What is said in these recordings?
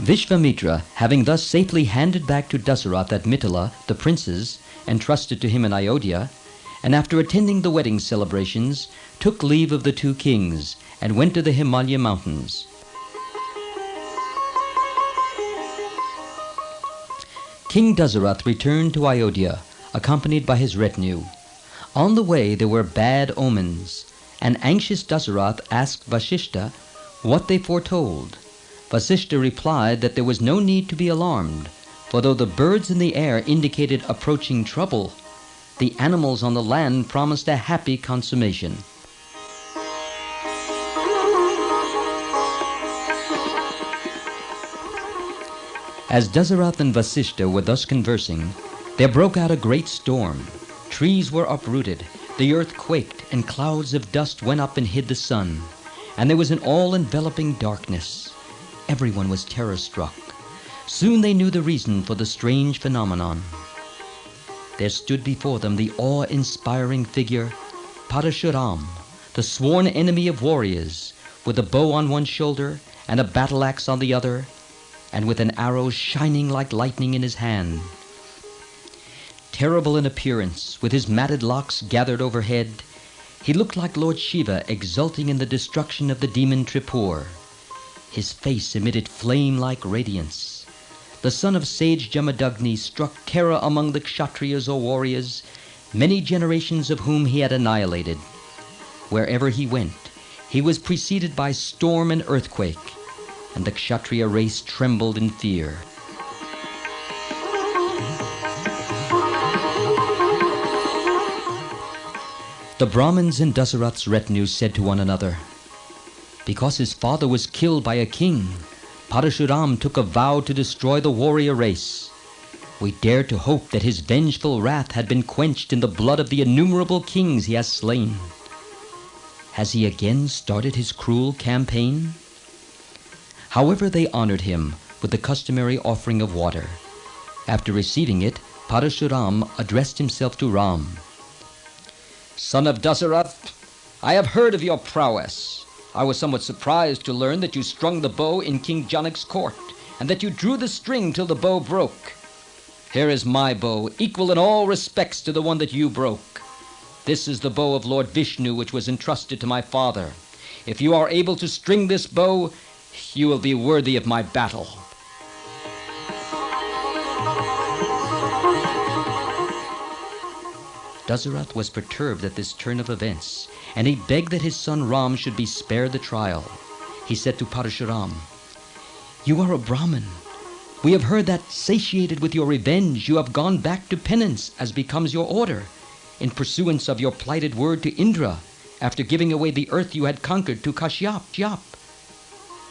Vishvamitra, having thus safely handed back to Dasarath at Mithila the princes entrusted to him in Ayodhya, and after attending the wedding celebrations, took leave of the two kings and went to the Himalaya mountains. King Dasarath returned to Ayodhya, accompanied by his retinue. On the way there were bad omens, and anxious Dasarath asked Vasishta what they foretold. Vasishta replied that there was no need to be alarmed, for though the birds in the air indicated approaching trouble, the animals on the land promised a happy consummation. As Dasarath and Vasishta were thus conversing, there broke out a great storm. Trees were uprooted, the earth quaked, and clouds of dust went up and hid the sun, and there was an all-enveloping darkness. Everyone was terror-struck. Soon they knew the reason for the strange phenomenon. There stood before them the awe-inspiring figure, Parashurama, the sworn enemy of warriors, with a bow on one shoulder and a battle-axe on the other, and with an arrow shining like lightning in his hand. Terrible in appearance, with his matted locks gathered overhead, he looked like Lord Shiva exulting in the destruction of the demon Tripur. His face emitted flame-like radiance. The son of sage Jamadagni struck terror among the Kshatriyas or warriors, many generations of whom he had annihilated. Wherever he went, he was preceded by storm and earthquake, and the Kshatriya race trembled in fear. The Brahmins in Dasarath's retinue said to one another, "Because his father was killed by a king, Parashurama took a vow to destroy the warrior race. We dare to hope that his vengeful wrath had been quenched in the blood of the innumerable kings he has slain. Has he again started his cruel campaign?" However, they honored him with the customary offering of water. After receiving it, Parashurama addressed himself to Ram. "Son of Dasarath, I have heard of your prowess. I was somewhat surprised to learn that you strung the bow in King Janak's court, and that you drew the string till the bow broke. Here is my bow, equal in all respects to the one that you broke. This is the bow of Lord Vishnu, which was entrusted to my father. If you are able to string this bow, you will be worthy of my battle." Dasarath was perturbed at this turn of events, and he begged that his son Ram should be spared the trial. He said to Parashurama, "You are a Brahmin. We have heard that, satiated with your revenge, you have gone back to penance, as becomes your order, in pursuance of your plighted word to Indra, after giving away the earth you had conquered to Kashyap.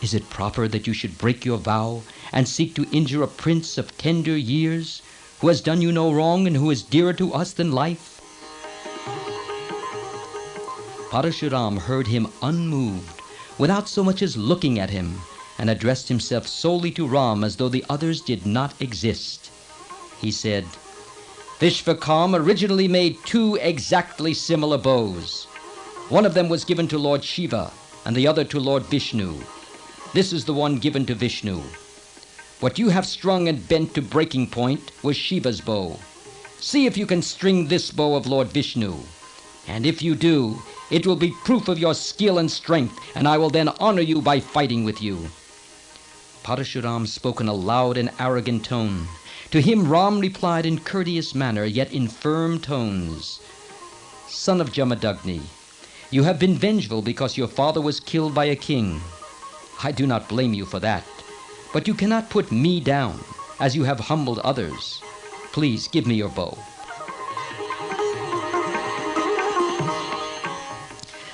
Is it proper that you should break your vow and seek to injure a prince of tender years, who has done you no wrong and who is dearer to us than life?" Parashurama heard him unmoved, without so much as looking at him, and addressed himself solely to Ram as though the others did not exist. He said, "Vishvakarma originally made two exactly similar bows. One of them was given to Lord Shiva, and the other to Lord Vishnu. This is the one given to Vishnu. What you have strung and bent to breaking point was Shiva's bow. See if you can string this bow of Lord Vishnu, and if you do, it will be proof of your skill and strength, and I will then honor you by fighting with you." Parashurama spoke in a loud and arrogant tone. To him Ram replied in courteous manner, yet in firm tones, "Son of Jamadagni, you have been vengeful because your father was killed by a king. I do not blame you for that, but you cannot put me down, as you have humbled others. Please give me your bow."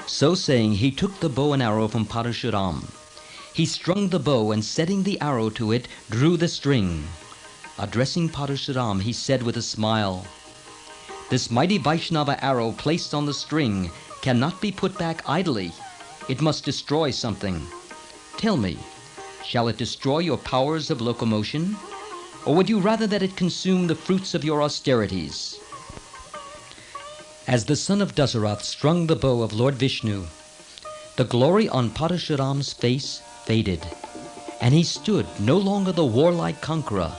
So saying, he took the bow and arrow from Parashurama. He strung the bow, and setting the arrow to it, drew the string. Addressing Parashurama, he said with a smile, "This mighty Vaisnava arrow placed on the string cannot be put back idly. It must destroy something. Tell me, shall it destroy your powers of locomotion, or would you rather that it consume the fruits of your austerities?" As the son of Dasarath strung the bow of Lord Vishnu, the glory on Parashurama's face faded, and he stood no longer the warlike conqueror,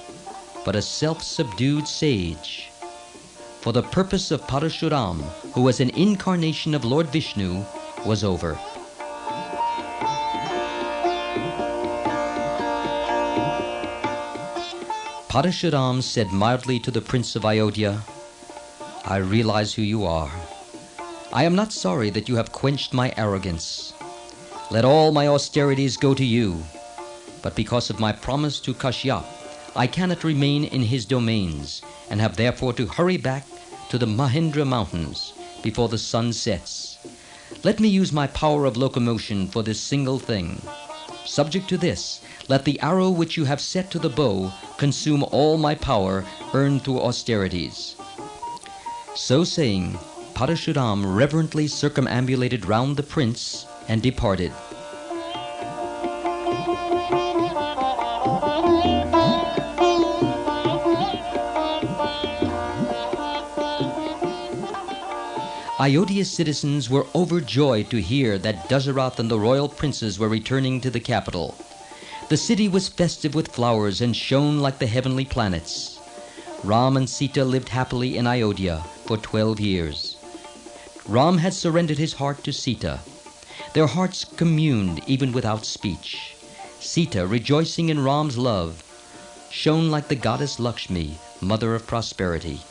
but a self-subdued sage. For the purpose of Parashurama, who was an incarnation of Lord Vishnu, was over. Parashurama said mildly to the prince of Ayodhya, "I realize who you are. I am not sorry that you have quenched my arrogance. Let all my austerities go to you. But because of my promise to Kashyap, I cannot remain in his domains, and have therefore to hurry back to the Mahindra mountains before the sun sets. Let me use my power of locomotion for this single thing. Subject to this, let the arrow which you have set to the bow consume all my power earned through austerities." So saying, Parashurama reverently circumambulated round the prince and departed. Ayodhya's citizens were overjoyed to hear that Dasarath and the royal princes were returning to the capital. The city was festive with flowers and shone like the heavenly planets. Ram and Sita lived happily in Ayodhya for 12 years. Ram had surrendered his heart to Sita. Their hearts communed even without speech. Sita, rejoicing in Ram's love, shone like the goddess Lakshmi, mother of prosperity.